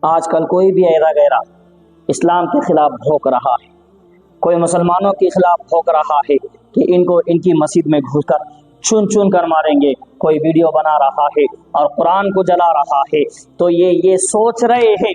آج کل کوئی بھی ایرا غیرہ اسلام کے خلاف بھوک رہا ہے، کوئی مسلمانوں کے خلاف بھوک رہا ہے کہ ان کو ان کی مسجد میں گھس کر چن چن کر ماریں گے، کوئی ویڈیو بنا رہا ہے اور قرآن کو جلا رہا ہے، تو یہ سوچ رہے ہیں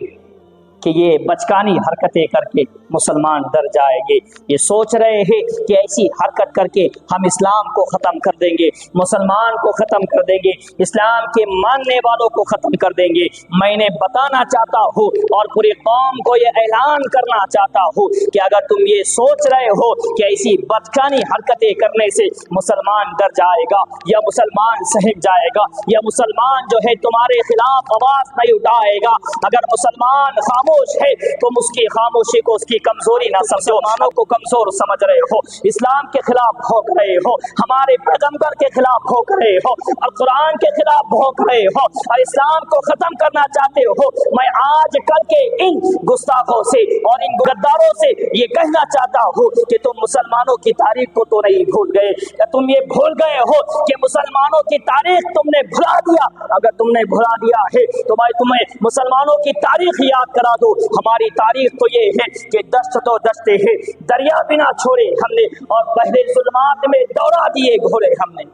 کہ یہ بچکانی حرکتیں کر کے مسلمان ڈر جائیں گے، یہ سوچ رہے ہیں کہ ایسی حرکت کر کے ہم اسلام کو ختم کر دیں گے، مسلمان کو ختم کر دیں گے، اسلام کے ماننے والوں کو ختم کر دیں گے۔ میں نے بتانا چاہتا ہوں اور پوری قوم کو یہ اعلان کرنا چاہتا ہوں کہ اگر تم یہ سوچ رہے ہو کہ ایسی بچکانی حرکتیں کرنے سے مسلمان ڈر جائے گا یا مسلمان سہم جائے گا یا مسلمان جو ہے تمہارے خلاف آواز نہیں اٹھائے گا، اگر مسلمان خاموش ہے تم اس کی خاموشی کو اس کی کمزوری نہ سمجھو، مسلمانوں کو کمزور سمجھ رہے ہو، اسلام کے خلاف بھوک رہے ہو، ہمارے پیغمبر کے خلاف بھوک رہے ہو اور قرآن کے خلاف بھوک رہے ہو اور اسلام کو ختم کرنا چاہتے ہو۔ میں آج کل کے ان گستاخوں سے اور ان غداروں سے یہ کہنا چاہتا ہوں کہ تم مسلمانوں کی تاریخ کو تو نہیں بھول گئے، کہ تم یہ بھول گئے ہو کہ مسلمانوں کی تاریخ تم نے بھلا دیا۔ اگر تم نے بھلا دیا ہے تو میں تمہیں مسلمانوں کی تاریخ یاد کرا دو۔ ہماری تاریخ تو یہ ہے کہ دشت تو دشتے ہیں، دریا بنا چھوڑے ہم نے اور پہلے ظلمات میں دوڑا دیے گھوڑے ہم نے۔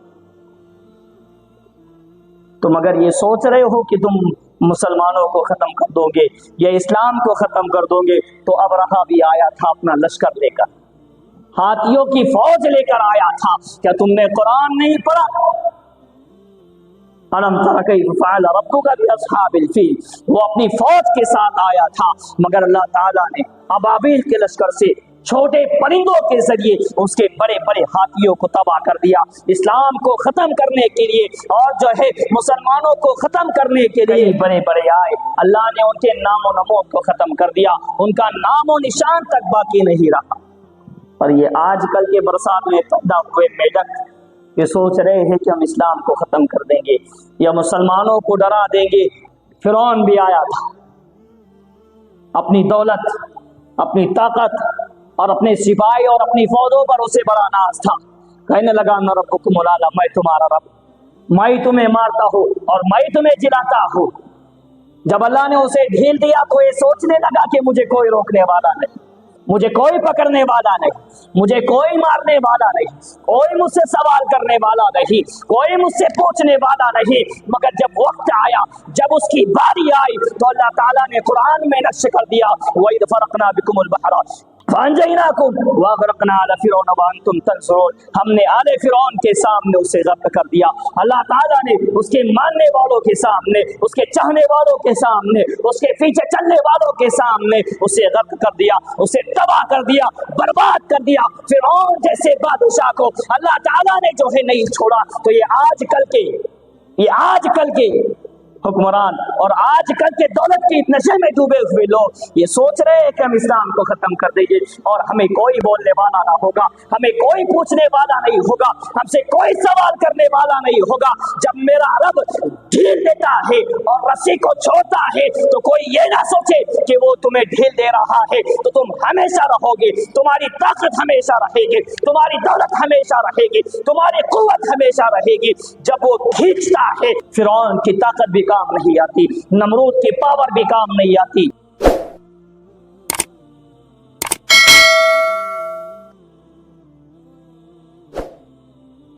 تم اگر یہ سوچ رہے ہو کہ تم مسلمانوں کو ختم کر دو گے یا اسلام کو ختم کر دو گے تو ابرہا بھی آیا تھا اپنا لشکر لے کر، ہاتھیوں کی فوج لے کر آیا تھا۔ کیا تم نے قرآن نہیں پڑھا؟ أَلَمْ تَرَ كَيْفَ فَعَلَ رَبُّكَ بِأَصْحَابِ الْفِيلِ، وہ اپنی فوج کے ساتھ آیا تھا، مگر اللہ تعالیٰ نے ابابیل کے لشکر سے چھوٹے پرندوں کے ذریعے اس کے بڑے بڑے ہاتھیوں کو تباہ کر دیا۔ اسلام کو ختم کرنے کے لیے اور جو ہے مسلمانوں کو ختم کرنے کے لیے بڑے بڑے آئے، اللہ نے ان کے نام و نمود کو ختم کر دیا، ان کا نام و نشان تک باقی نہیں رہا۔ اور یہ آج کل کے برسات میں پیدا ہوئے میڈک یہ سوچ رہے ہیں کہ ہم اسلام کو ختم کر دیں گے یا مسلمانوں کو ڈرا دیں گے۔ فرعون بھی آیا تھا، اپنی دولت، اپنی طاقت اور اپنے سپاہی اور اپنی فوجوں پر اسے بڑا ناز تھا، کہنے لگا انا ربکم الاعلی، میں تمہارا رب، میں تمہیں مارتا ہوں اور میں تمہیں جلاتا ہوں۔ جب اللہ نے اسے ڈھیل دیا تو یہ سوچنے لگا کہ مجھے کوئی روکنے والا نہیں، مجھے کوئی پکڑنے والا نہیں، مجھے کوئی مارنے والا نہیں، کوئی مجھ سے سوال کرنے والا نہیں، کوئی مجھ سے پوچھنے والا نہیں۔ مگر جب وقت آیا، جب اس کی باری آئی تو اللہ تعالیٰ نے قرآن میں نقش کر دیا وَإِذْ فَرَقْنَا بِكُمُ الْبَحْرَ فَأَنْجَيْنَاكُمْ وَأَغْرَقْنَا آلَ فِرْعَوْنَ وَأَنْتُمْ تَنْظُرُونَ، ہم نے آل فرعون کے سامنے اسے غرق کر دیا۔ اللہ تعالیٰ نے اس کے ماننے والوں کے سامنے، اس کے چاہنے والوں کے سامنے، اس کے پیچھے چلنے والوں کے سامنے اسے غرق کر دیا، اسے تباہ کر دیا، برباد کر دیا۔ فرعون جیسے بادشاہ کو اللہ تعالیٰ نے جو ہے نہیں چھوڑا۔ تو یہ آج کل کے حکمران اور آج کل کے دولت کی نشے میں ڈوبے ہوئے لوگ یہ سوچ رہے ہیں کہ ہم اسلام کو ختم کر دیں گے اور ہمیں کوئی بولنے والا نہ ہوگا، ہمیں کوئی پوچھنے والا نہیں ہوگا، ہم سے کوئی سوال کرنے والا نہیں ہوگا۔ جب میرا رب ڈھیل دیتا ہے اور رسی کو چھوڑتا ہے تو کوئی یہ نہ سوچے کہ وہ تمہیں ڈھیل دے رہا ہے تو تم ہمیشہ رہو گے، تمہاری طاقت ہمیشہ رہے گی، تمہاری دولت ہمیشہ رہے گی، تمہاری قوت ہمیشہ رہے گی۔ جب وہ کھینچتا ہے، فرعون کی طاقت بھی کام نہیں آتی، نمرود کی پاور بھی کام نہیں آتی۔